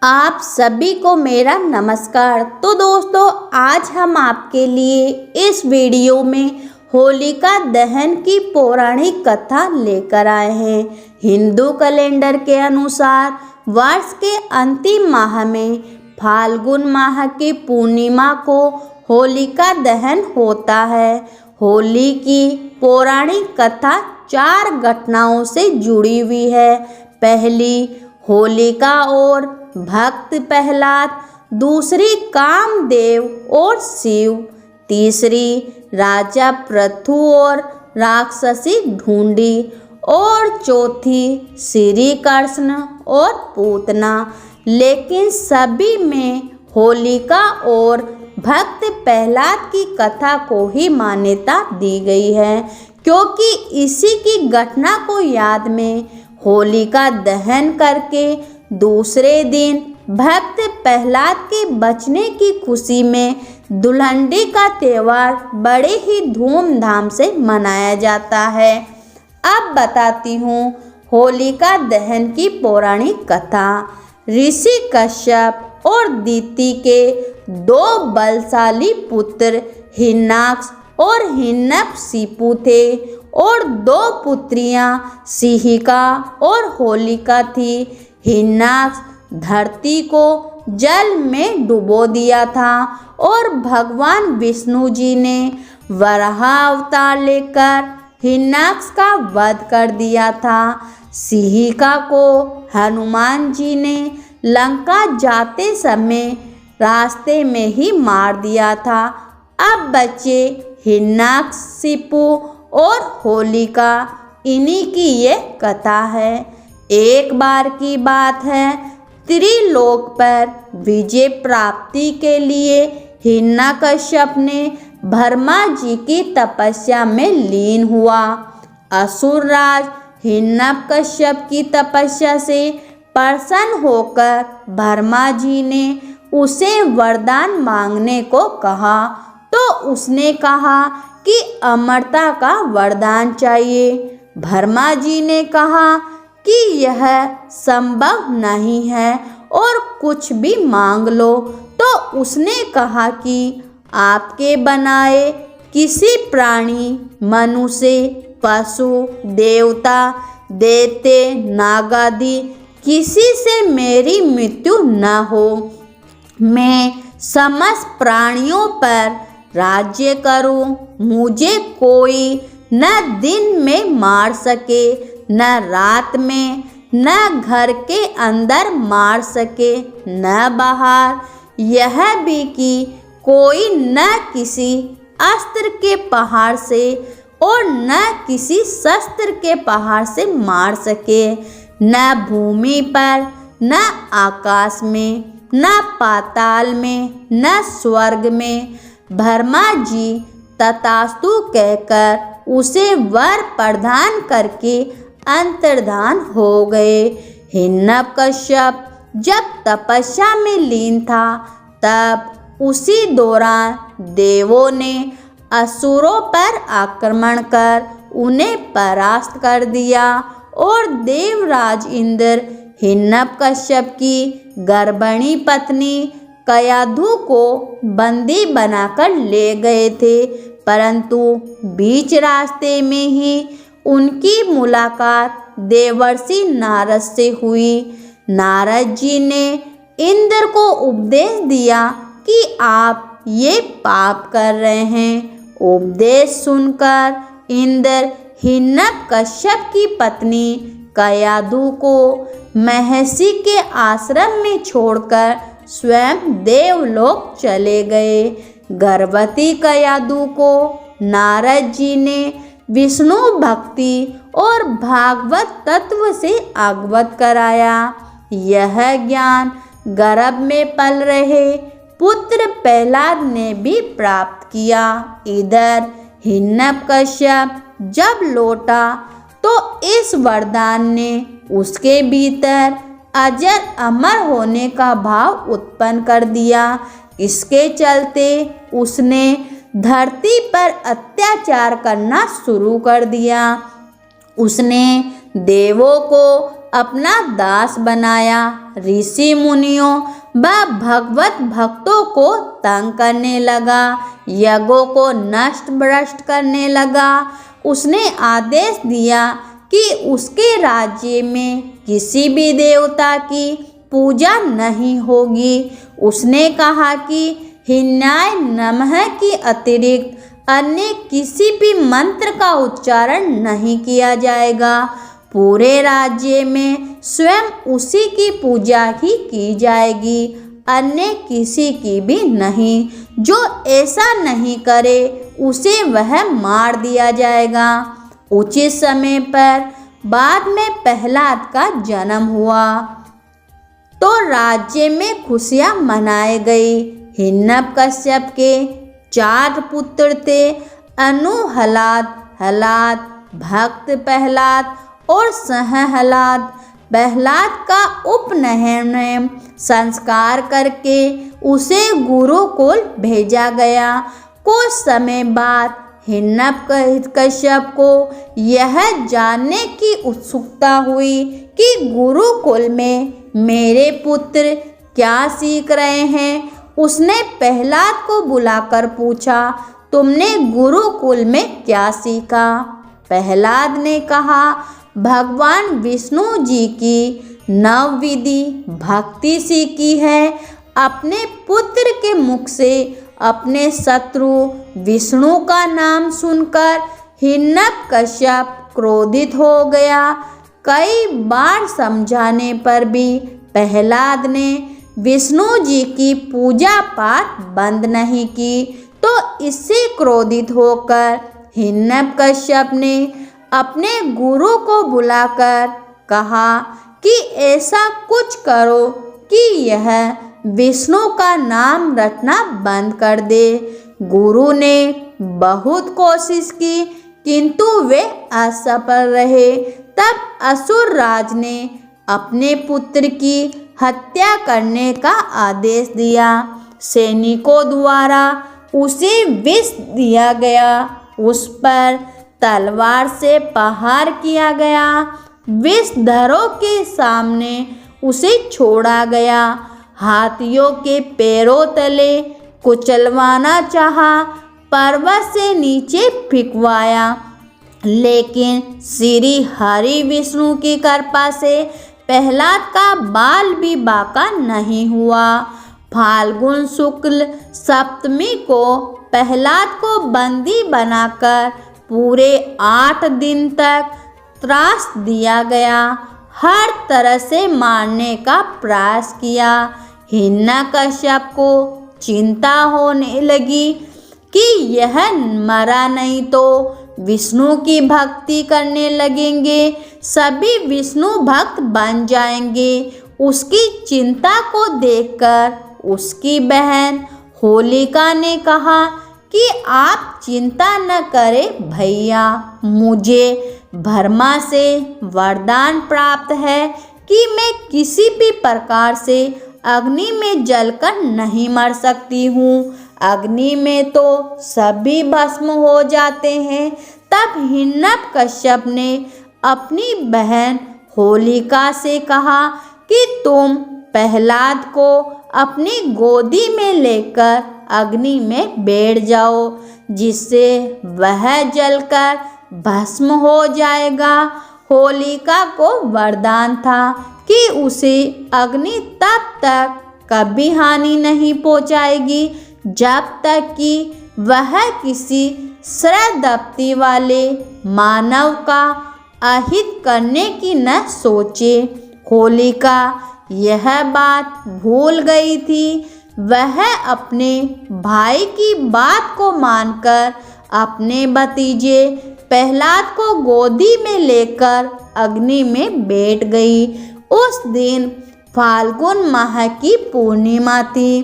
आप सभी को मेरा नमस्कार। तो दोस्तों, आज हम आपके लिए इस वीडियो में होलिका दहन की पौराणिक कथा लेकर आए हैं। हिंदू कैलेंडर के अनुसार वर्ष के अंतिम माह में फाल्गुन माह की पूर्णिमा को होलिका दहन होता है। होली की पौराणिक कथा 4 घटनाओं से जुड़ी हुई है। पहली, होलिका और भक्त प्रहलाद। दूसरी, कामदेव और शिव। तीसरी, राजा पृथु और राक्षसी ढूंढी। और चौथी, श्री कृष्ण और पूतना। लेकिन सभी में होलिका और भक्त प्रहलाद की कथा को ही मान्यता दी गई है, क्योंकि इसी की घटना को याद में होलिका दहन करके दूसरे दिन भक्त प्रहलाद के बचने की खुशी में दुल्हनडी का त्यौहार बड़े ही धूमधाम से मनाया जाता है। अब बताती हूँ होलिका दहन की पौराणिक कथा। ऋषि कश्यप और दिति के 2 बलशाली पुत्र हिरण्याक्ष और हिरण्यकशिपु थे और 2 पुत्रियां सिहिका और होलिका थी। हिरण्याक्ष धरती को जल में डुबो दिया था और भगवान विष्णु जी ने वराह अवतार लेकर हिरण्याक्ष का वध कर दिया था। सिहिका को हनुमान जी ने लंका जाते समय रास्ते में ही मार दिया था। अब बचे हिरण्यकशिपु और होलिका, इन्हीं की ये कथा है। एक बार की बात है, त्रिलोक पर विजय प्राप्ति के लिए हिरण्यकश्यप ने ब्रह्मा जी की तपस्या में लीन हुआ। असुर राज हिरण्यकश्यप की तपस्या से प्रसन्न होकर ब्रह्मा जी ने उसे वरदान मांगने को कहा, तो उसने कहा कि अमरता का वरदान चाहिए। ब्रह्मा जी ने कहा कि यह संभव नहीं है और कुछ भी मांग लो। तो उसने कहा कि आपके बनाए किसी प्राणी, मनुष्य, पशु, देवता, दैत्य, नागादि किसी से मेरी मृत्यु न हो। मैं समस्त प्राणियों पर राज्य करूं। मुझे कोई न दिन में मार सके, न रात में, न घर के अंदर मार सके, न बाहर। यह भी कि कोई न किसी अस्त्र के पहाड़ से और न किसी शस्त्र के पहाड़ से मार सके, न भूमि पर, न आकाश में, न पाताल में, न स्वर्ग में। ब्रह्मा जी तथास्तु कहकर उसे वर प्रदान करके अंतर्धान हो गए। हिरण्यकश्यप जब तपस्या में लीन था, तब उसी दौरान देवों ने असुरों पर आक्रमण कर उन्हें परास्त कर दिया और देवराज इंद्र हिरण्यकश्यप की गर्भिणी पत्नी कयाधु को बंदी बनाकर ले गए थे। परंतु बीच रास्ते में ही उनकी मुलाकात देवर्षि नारद से हुई। नारद जी ने इंद्र को उपदेश दिया कि आप ये पाप कर रहे हैं। उपदेश सुनकर इंद्र हिरण्यकश्यप की पत्नी कयाधु को महर्षि के आश्रम में छोड़कर स्वयं देवलोक चले गए। गर्भवती कयाधु को नारद जी ने विष्णु भक्ति और भागवत तत्व से अवगत कराया। यह ज्ञान गर्भ में पल रहे पुत्र प्रहलाद ने भी प्राप्त किया। इधर हिरण्यकश्यप जब लौटा तो इस वरदान ने उसके भीतर अजर अमर होने का भाव उत्पन्न कर दिया। इसके चलते उसने धरती पर अत्याचार करना शुरू कर दिया। उसने देवों को अपना दास बनाया। ऋषि मुनियों व भगवत भक्तों को तंग करने लगा, यज्ञों को नष्ट भ्रष्ट करने लगा। उसने आदेश दिया कि उसके राज्य में किसी भी देवता की पूजा नहीं होगी। उसने कहा कि हिन्नाय नमः के अतिरिक्त अन्य किसी भी मंत्र का उच्चारण नहीं किया जाएगा। पूरे राज्य में स्वयं उसी की पूजा ही की जाएगी, अन्य किसी की भी नहीं। जो ऐसा नहीं करे उसे वह मार दिया जाएगा। उचित समय पर बाद में प्रहलाद का जन्म हुआ तो राज्य में खुशियां मनाई गई। हिरण्यकश्यप के 4 पुत्र थे, अनुहलाद, हलाद, भक्त प्रहलाद और सहहलाद। प्रहलाद का उपनयन में संस्कार करके उसे गुरुकुल भेजा गया। कुछ समय बाद हिरण्यकश्यप को यह जानने की उत्सुकता हुई कि गुरुकुल में मेरे पुत्र क्या सीख रहे हैं। उसने प्रहलाद को बुलाकर पूछा, तुमने गुरुकुल में क्या सीखा? प्रहलाद ने कहा, भगवान विष्णु जी की नवविधि भक्ति सीखी है। अपने पुत्र के मुख से अपने शत्रु विष्णु का नाम सुनकर हिरण्यकश्यप क्रोधित हो गया। कई बार समझाने पर भी प्रहलाद ने विष्णु जी की पूजा पाठ बंद नहीं की, तो इससे क्रोधित होकर हिरण्यकश्यप ने अपने गुरु को बुलाकर कहा कि ऐसा कुछ करो कि यह विष्णु का नाम रटना बंद कर दे। गुरु ने बहुत कोशिश की किंतु वे असफल रहे। तब असुर राज ने अपने पुत्र की हत्या करने का आदेश दिया। सैनिकों द्वारा उसे विष दिया गया, उस पर तलवार से प्रहार किया गया, विषधरों के सामने उसे छोड़ा गया, हाथियों के पैरों तले कुचलवाना चाहा, पर्वत से नीचे फेंकवाया, लेकिन श्री हरि विष्णु की कृपा से प्रहलाद का बाल भी बाका नहीं हुआ। फाल्गुन शुक्ल सप्तमी को प्रहलाद को बंदी बनाकर पूरे 8 दिन तक त्रास दिया गया। हर तरह से मारने का प्रयास किया। हिरण्यकश्यप को चिंता होने लगी कि यह मरा नहीं तो विष्णु की भक्ति करने लगेंगे, सभी विष्णु भक्त बन जाएंगे। उसकी चिंता को देखकर उसकी बहन होलिका ने कहा कि आप चिंता न करें भैया, मुझे ब्रह्मा से वरदान प्राप्त है कि मैं किसी भी प्रकार से अग्नि में जलकर नहीं मर सकती हूँ। अग्नि में तो सभी भस्म हो जाते हैं। तब हिरण्यकश्यप ने अपनी बहन होलिका से कहा कि तुम प्रहलाद को अपनी गोदी में लेकर अग्नि में बैठ जाओ, जिससे वह जलकर भस्म हो जाएगा। होलिका को वरदान था कि उसे अग्नि तब तक कभी हानि नहीं पहुंचाएगी जब तक कि वह किसी श्रद्धाभक्ति वाले मानव का अहित करने की न सोचे। होलिका यह बात भूल गई थी। वह अपने भाई की बात को मानकर अपने भतीजे प्रहलाद को गोदी में लेकर अग्नि में बैठ गई। उस दिन फाल्गुन माह की पूर्णिमा थी।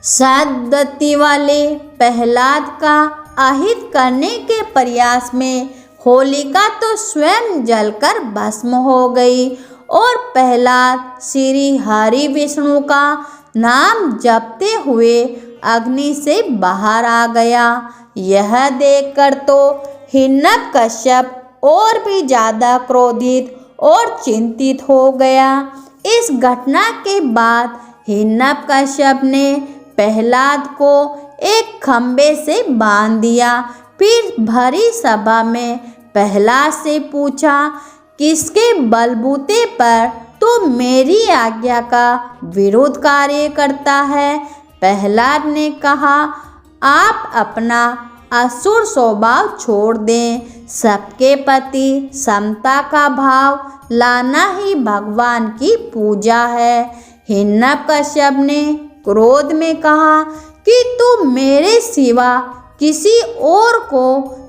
श्रद्धाभक्ति वाले प्रहलाद का अहित करने के प्रयास में होलिका तो स्वयं जलकर भस्म हो गई और प्रहलाद श्री हरि विष्णु का नाम जपते हुए अग्नि से बाहर आ गया। यह देखकर तो हिरण्यकश्यप और भी ज्यादा क्रोधित और चिंतित हो गया। इस घटना के बाद हिरण्यकश्यप ने प्रहलाद को एक खंबे से बांध दिया। फिर भरी सभा में प्रहलाद से पूछा, किसके बलबूते पर तू मेरी आज्ञा का विरोध कार्य करता है? प्रहलाद ने कहा, आप अपना असुर स्वभाव छोड़ दें। सबके प्रति समता का भाव लाना ही भगवान की पूजा है। हिरण्यकश्यप ने क्रोध में कहा कि तू मेरे सिवा किसी और को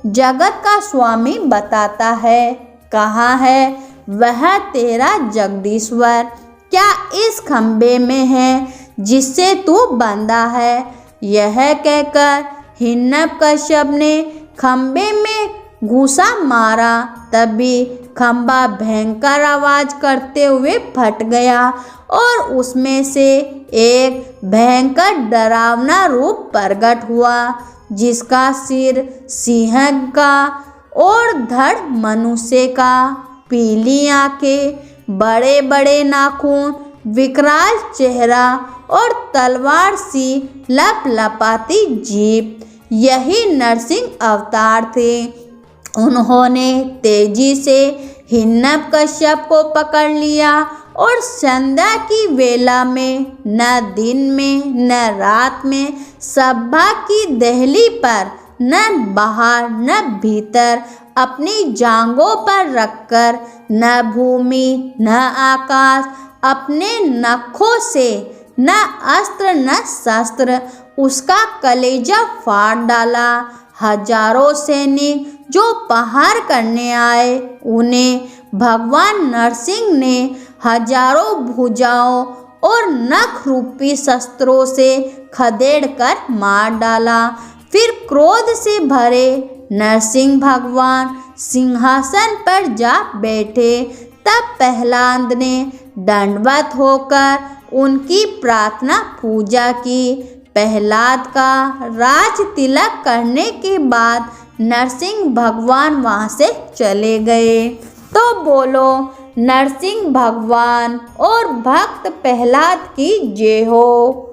जगत का स्वामी बताता है। कहाँ है वह तेरा जगदीश्वर? क्या इस खंबे में है जिससे तू बंधा है? यह कहकर हिरण्यकश्यप ने खंबे में घूसा मारा। तभी खंबा भयंकर आवाज करते हुए फट गया और उसमें से एक भयंकर डरावना रूप प्रकट हुआ, जिसका सिर सिंह का और धड़ मनुष्य का, पीली आंखें, बड़े बड़े नाखून, विकराल चेहरा और तलवार सी लपलपाती जीभ, यही नरसिंह अवतार थे। उन्होंने तेजी से हिरण्यकश्यप को पकड़ लिया और संध्या की वेला में, न दिन में न रात में, सभा की दहली पर न बाहर न भीतर अपनी जांघों पर रखकर न भूमि न आकाश अपने नखों से, न अस्त्र न शस्त्र, उसका कलेजा फाड़ डाला। हजारों सैनिक जो प्रहार करने आए, उन्हें भगवान नरसिंह ने हजारों भुजाओं और नख रूपी शस्त्रों से खदेड़ कर मार डाला। फिर क्रोध से भरे नरसिंह भगवान सिंहासन पर जा बैठे। तब प्रहलाद ने दंडवत होकर उनकी प्रार्थना पूजा की। प्रहलाद का राज तिलक करने के बाद नरसिंह भगवान वहाँ से चले गए। तो बोलो नरसिंह भगवान और भक्त प्रहलाद की जय हो।